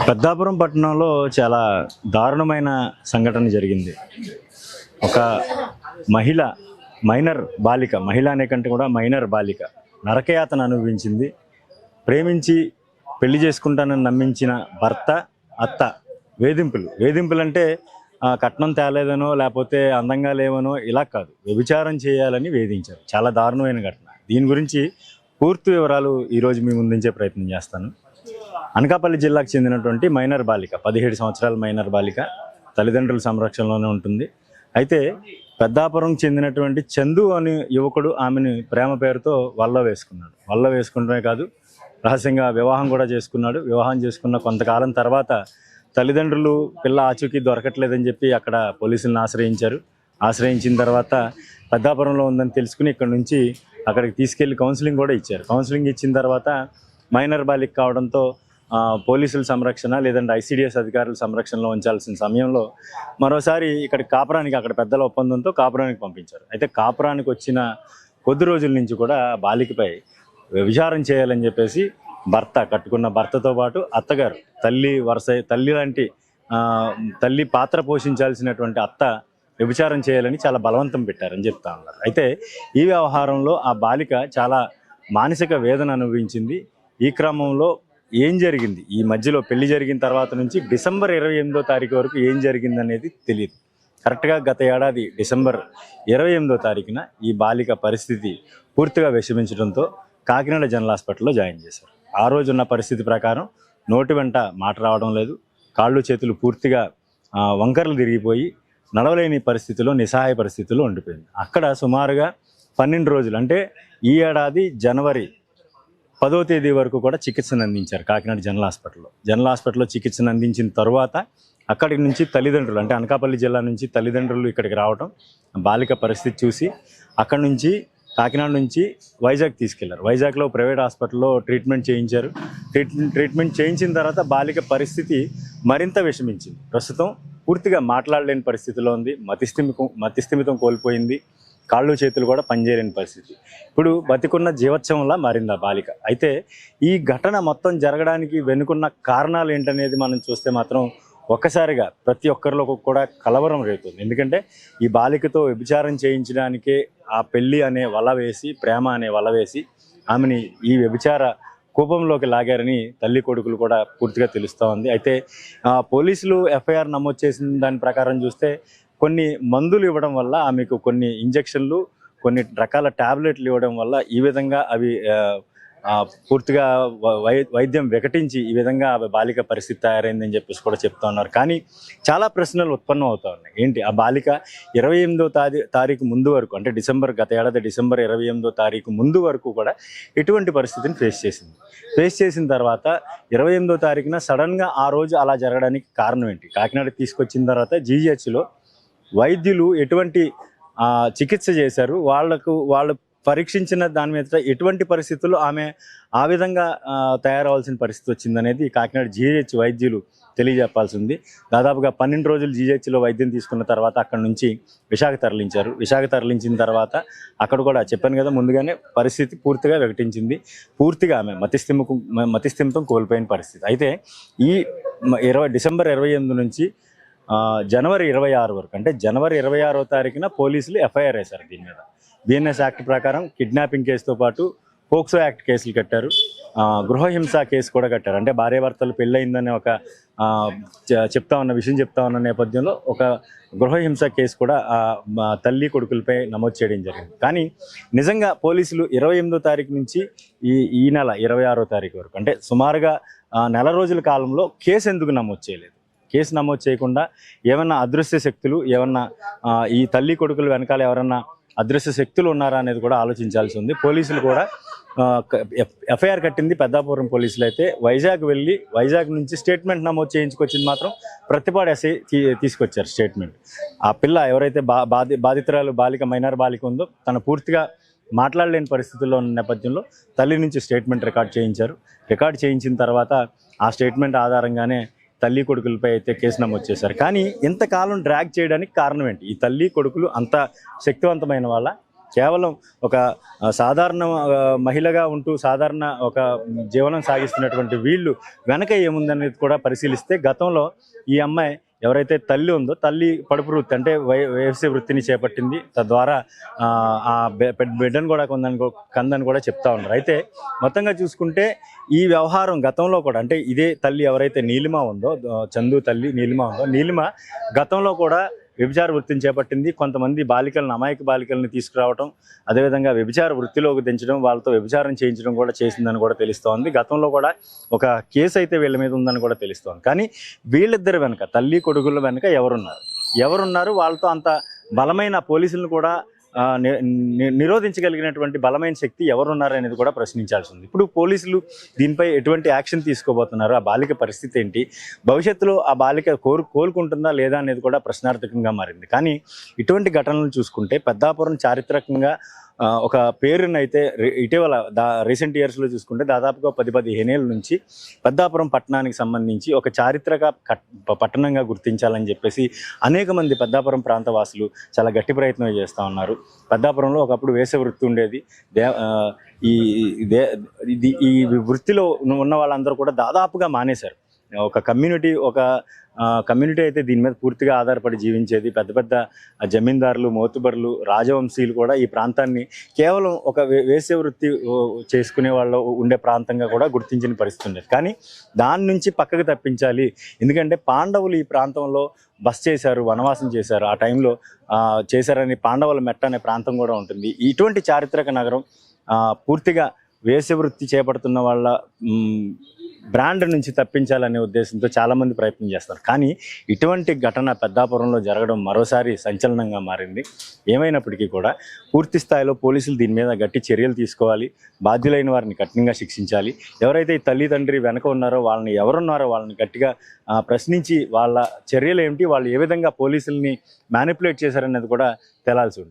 పెద్దాపురం పట్టణంలో చాలా దారుణమైన సంఘటన జరిగింది. ఒక మహిళ మహిళ అనే కంటే కూడా మైనర్ బాలిక నరకయాతన అనుభవించింది. ప్రేమించి పెళ్లి చేసుకుంటానని నమ్మించిన భర్త, అత్త వేధింపులు అంటే కట్నం తేలేదనో లేకపోతే అందంగా లేవనో ఇలా కాదు, వ్యభిచారం చేయాలని వేధించారు. చాలా దారుణమైన ఘటన. దీని గురించి పూర్తి వివరాలు ఈరోజు మీ ముందుంచే ప్రయత్నం చేస్తాను. అనకాపల్లి జిల్లాకు చెందినటువంటి మైనర్ బాలిక, 17 సంవత్సరాల మైనర్ బాలిక తల్లిదండ్రుల సంరక్షణలోనే ఉంటుంది. అయితే పెద్దాపురం చెందినటువంటి చందు అనే యువకుడు ఆమెను ప్రేమ పేరుతో వల్ల వేసుకుంటమే కాదు, రహస్యంగా వివాహం కూడా చేసుకున్నాడు. వివాహం చేసుకున్న కొంతకాలం తర్వాత తల్లిదండ్రులు పిల్ల ఆచూకీ దొరకట్లేదని చెప్పి అక్కడ పోలీసులను ఆశ్రయించిన తర్వాత పెద్దాపురంలో ఉందని తెలుసుకుని ఇక్కడ నుంచి అక్కడికి తీసుకెళ్లి కౌన్సిలింగ్ కూడా ఇచ్చారు. కౌన్సిలింగ్ ఇచ్చిన తర్వాత మైనర్ బాలిక కావడంతో పోలీసుల సంరక్షణ లేదంటే ఐసిడిఎస్ అధికారుల సంరక్షణలో ఉంచాల్సిన సమయంలో మరోసారి ఇక్కడికి కాపురానికి, అక్కడ పెద్దల ఒప్పందంతో కాపురానికి పంపించారు. అయితే కాపురానికి వచ్చిన కొద్ది రోజుల నుంచి కూడా బాలికపై విచారం చేయాలని చెప్పేసి కట్టుకున్న భర్తతో పాటు అత్తగారు, తల్లి పాత్ర పోషించాల్సినటువంటి అత్త వ్యభిచారం చేయాలని చాలా బలవంతం పెట్టారని చెప్తా ఉన్నారు. అయితే ఈ వ్యవహారంలో ఆ బాలిక చాలా మానసిక వేదన అనుభవించింది. ఈ క్రమంలో ఏం జరిగింది, ఈ మధ్యలో పెళ్లి జరిగిన తర్వాత నుంచి డిసెంబర్ 28వ తారీఖు వరకు ఏం జరిగింది అనేది తెలియదు. కరెక్ట్గా గత ఏడాది డిసెంబర్ 28వ తారీఖున ఈ బాలిక పరిస్థితి పూర్తిగా విషమించడంతో కాకినాడ జనరల్ హాస్పిటల్లో జాయిన్ చేశారు. ఆ రోజున్న పరిస్థితి ప్రకారం నోటి వెంట మాట రావడం లేదు, కాళ్ళు చేతులు పూర్తిగా వంకరలు తిరిగిపోయి నడవలేని పరిస్థితిలో, నిస్సహాయ పరిస్థితిలో ఉండిపోయింది. అక్కడ సుమారుగా 12 రోజులు, అంటే ఈ ఏడాది జనవరి 10వ తేదీ వరకు కూడా చికిత్సను అందించారు కాకినాడ జనరల్ హాస్పిటల్లో చికిత్సను అందించిన తర్వాత అక్కడి నుంచి తల్లిదండ్రులు, అంటే అనకాపల్లి జిల్లా నుంచి తల్లిదండ్రులు ఇక్కడికి రావడం, బాలిక పరిస్థితి చూసి అక్కడి నుంచి కాకినాడ నుంచి వైజాగ్ తీసుకెళ్లారు. వైజాగ్లో ప్రైవేట్ హాస్పిటల్లో ట్రీట్మెంట్ చేయించారు. ట్రీట్మెంట్ చేయించిన తర్వాత బాలిక పరిస్థితి మరింత విషమించింది. ప్రస్తుతం పూర్తిగా మాట్లాడలేని పరిస్థితిలో ఉంది. మతిస్థిమితం కోల్పోయింది. కాళ్ళు చేతులు కూడా పనిచేయలేని పరిస్థితి. ఇప్పుడు బతికున్న జీవోత్సవంలా మారింది ఆ బాలిక. అయితే ఈ ఘటన మొత్తం జరగడానికి వెనుకున్న కారణాలు ఏంటనేది మనం చూస్తే మాత్రం ఒక్కసారిగా ప్రతి ఒక్కరిలో కూడా కలవరం రేగుతుంది. ఎందుకంటే ఈ బాలికతో వ్యభిచారం చేయించడానికే ఆ పెళ్లి అనే ప్రేమ అనే వల వేసి ఆమెని ఈ వ్యభిచార కూపంలోకి లాగారని తల్లి కొడుకులు కూడా పూర్తిగా తెలుస్తూ ఉంది. అయితే పోలీసులు ఎఫ్ఐఆర్ నమోదు చేసిన దాని ప్రకారం చూస్తే కొన్ని మందులు ఇవ్వడం వల్ల, ఆమెకు కొన్ని ఇంజెక్షన్లు, కొన్ని రకాల ట్యాబ్లెట్లు ఇవ్వడం వల్ల ఈ విధంగా అవి పూర్తిగా వైద్యం వికటించి ఈ విధంగా బాలిక పరిస్థితి తయారైందని చెప్పేసి కూడా చెప్తా ఉన్నారు. కానీ చాలా ప్రశ్నలు ఉత్పన్నం అవుతా ఉన్నాయి. ఏంటి, ఆ బాలిక 28వ తారీఖు ముందు వరకు, అంటే గత ఏడాది డిసెంబర్ 28వ తారీఖు ముందు వరకు కూడా ఎటువంటి పరిస్థితిని ఫేస్ చేసిన తర్వాత 28వ తారీఖున సడన్గా ఆ రోజు అలా జరగడానికి కారణం ఏంటి? కాకినాడకి తీసుకొచ్చిన తర్వాత జీజీహెచ్లో వైద్యులు ఎటువంటి చికిత్స చేశారు, వాళ్ళు పరీక్షించిన దాని మీద ఎటువంటి పరిస్థితుల్లో ఆమె ఆ విధంగా తయారవలసిన పరిస్థితి వచ్చిందనేది కాకినాడ జీజీహెచ్ వైద్యులు తెలియజెప్పాల్సి ఉంది. దాదాపుగా 12 రోజులు జీజీహెచ్లో వైద్యం తీసుకున్న తర్వాత అక్కడ నుంచి విశాఖ తరలించిన తర్వాత అక్కడ కూడా చెప్పాను కదా ముందుగానే, పరిస్థితి పూర్తిగా వికటించింది. పూర్తిగా ఆమె మతిస్థిమితం కోల్పోయిన పరిస్థితి. అయితే ఈ డిసెంబర్ 28 నుంచి జనవరి 26 వరకు, అంటే జనవరి 26వ తారీఖున పోలీసులు ఎఫ్ఐఆర్ వేశారు దీని మీద. బిఎన్ఎస్ యాక్ట్ ప్రకారం కిడ్నాపింగ్ కేసుతో పాటు పోక్సో యాక్ట్ కేసులు కట్టారు, గృహహింస కేసు కూడా కట్టారు. అంటే భార్యాభర్తలు పెళ్ళయిందనే ఒక విషయం చెప్తా ఉన్న నేపథ్యంలో ఒక గృహహింస కేసు కూడా తల్లి కొడుకులపై నమోదు చేయడం జరిగింది. కానీ నిజంగా పోలీసులు 28వ తారీఖు నుంచి ఈ నెల 26వ తారీఖు వరకు, అంటే సుమారుగా నెల రోజుల కాలంలో కేసు ఎందుకు నమోదు చేయలేదు? కేసు నమోదు చేయకుండా ఏమన్నా అదృశ్య శక్తులు, ఈ తల్లి కొడుకుల వెనకాల ఎవరన్నా అదృశ్య శక్తులు ఉన్నారా అనేది కూడా ఆలోచించాల్సి ఉంది. పోలీసులు కూడా ఎఫ్ఐఆర్ కట్టింది పెద్దాపురం పోలీసులు అయితే వైజాగ్ నుంచి స్టేట్మెంట్ నమోదు చేయించుకొచ్చింది మాత్రం ప్రతిపాడు ఎస్ఐ తీసుకొచ్చారు స్టేట్మెంట్. ఆ పిల్ల ఎవరైతే బాధితురాలు మైనర్ బాలిక ఉందో తను పూర్తిగా మాట్లాడలేని పరిస్థితుల్లో ఉన్న నేపథ్యంలో తల్లి నుంచి స్టేట్మెంట్ రికార్డ్ చేయించిన తర్వాత ఆ స్టేట్మెంట్ ఆధారంగానే తల్లి కొడుకులపై అయితే కేసు నమోదు చేశారు. కానీ ఇంతకాలం డ్రాగ్ చేయడానికి కారణం ఏంటి? ఈ తల్లి కొడుకులు అంత శక్తివంతమైన వాళ్ళ, కేవలం ఒక సాధారణ మహిళగా ఉంటూ సాధారణ ఒక జీవనం సాగిస్తున్నటువంటి వీళ్ళు వెనక ఏముందనేది కూడా పరిశీలిస్తే గతంలో ఈ అమ్మాయి ఎవరైతే తల్లి ఉందో తల్లి పడుపు వృత్తి అంటే వ్యవసాయ వృత్తిని చేపట్టింది. తద్వారా ఆ బిడ్డను కూడా కందని కూడా చెప్తా ఉన్నారు. అయితే మొత్తంగా చూసుకుంటే ఈ వ్యవహారం గతంలో కూడా అంటే ఇదే తల్లి ఎవరైతే నీలిమ ఉందో, చందు తల్లి నీలిమ ఉందో, నీలిమ గతంలో కూడా వ్యభిచార వృత్తిని చేపట్టింది. కొంతమంది బాలికలను, అమాయక బాలికలను తీసుకురావడం, అదేవిధంగా వ్యభిచార వృత్తిలోకి దించడం, వాళ్ళతో వ్యభిచారం చేయించడం కూడా చేసిందని కూడా తెలుస్తోంది. గతంలో కూడా ఒక కేసు అయితే వీళ్ళ మీద ఉందని కూడా తెలుస్తోంది. కానీ వీళ్ళిద్దరి వెనక, తల్లి కొడుకుల వెనక ఎవరున్నారు వాళ్ళతో అంత బలమైన పోలీసులను కూడా నిరోధించగలిగినటువంటి బలమైన శక్తి ఎవరున్నారు అనేది కూడా ప్రశ్నించాల్సి ఉంది. ఇప్పుడు పోలీసులు దీనిపై ఎటువంటి యాక్షన్ తీసుకోబోతున్నారు, ఆ బాలిక పరిస్థితి ఏంటి, భవిష్యత్తులో ఆ బాలిక కోలుకుంటుందా లేదా అనేది కూడా ప్రశ్నార్థకంగా మారింది. కానీ ఇటువంటి ఘటనలు చూసుకుంటే పెద్దాపురం చారిత్రకంగా ఒక పేరునైతే ఇటీవల రీసెంట్ ఇయర్స్లో చూసుకుంటే దాదాపుగా 10-15 ఏళ్ళ నుంచి పెద్దాపురం పట్టణానికి సంబంధించి ఒక చారిత్రక పట్టణంగా గుర్తించాలని చెప్పేసి అనేక మంది పెద్దాపురం ప్రాంతవాసులు చాలా గట్టి ప్రయత్నం చేస్తూ ఉన్నారు. పెద్దాపురంలో ఒకప్పుడు వేసవి వృత్తి ఉండేది. ఈ వృత్తిలో ఉన్న వాళ్ళందరూ కూడా దాదాపుగా మానేశారు. ఒక కమ్యూనిటీ అయితే దీని మీద పూర్తిగా ఆధారపడి జీవించేది. పెద్ద పెద్ద జమీందారులు, మోతుబర్లు, రాజవంశీయులు కూడా ఈ ప్రాంతాన్ని కేవలం ఒక వేసవి వృత్తి చేసుకునే వాళ్ళు ఉండే ప్రాంతంగా కూడా గుర్తించిన పరిస్థితి ఉండేది. కానీ దాని నుంచి పక్కకు తప్పించాలి. ఎందుకంటే పాండవులు ఈ ప్రాంతంలో బస చేశారు, వనవాసం చేశారు. ఆ టైంలో చేశారని పాండవుల మెట్ట అనే ప్రాంతం కూడా ఉంటుంది. ఇటువంటి చారిత్రక నగరం పూర్తిగా వేసవి వృత్తి చేపడుతున్న వాళ్ళ బ్రాండ్ నుంచి తప్పించాలనే ఉద్దేశంతో చాలామంది ప్రయత్నం చేస్తారు. కానీ ఇటువంటి ఘటన పెద్దాపురంలో జరగడం మరోసారి సంచలనంగా మారింది. ఏమైనప్పటికీ కూడా పూర్తి స్థాయిలో పోలీసులు దీని మీద గట్టి చర్యలు తీసుకోవాలి. బాధ్యులైన వారిని కఠినంగా శిక్షించాలి. ఎవరైతే ఈ తల్లి తండ్రి వెనక ఉన్నారో ఎవరున్నారో వాళ్ళని గట్టిగా ప్రశ్నించి వాళ్ళ చర్యలు ఏమిటి, వాళ్ళు ఏ విధంగా పోలీసుల్ని మ్యానిపులేట్ చేశారనేది కూడా తేలాల్సి ఉంది.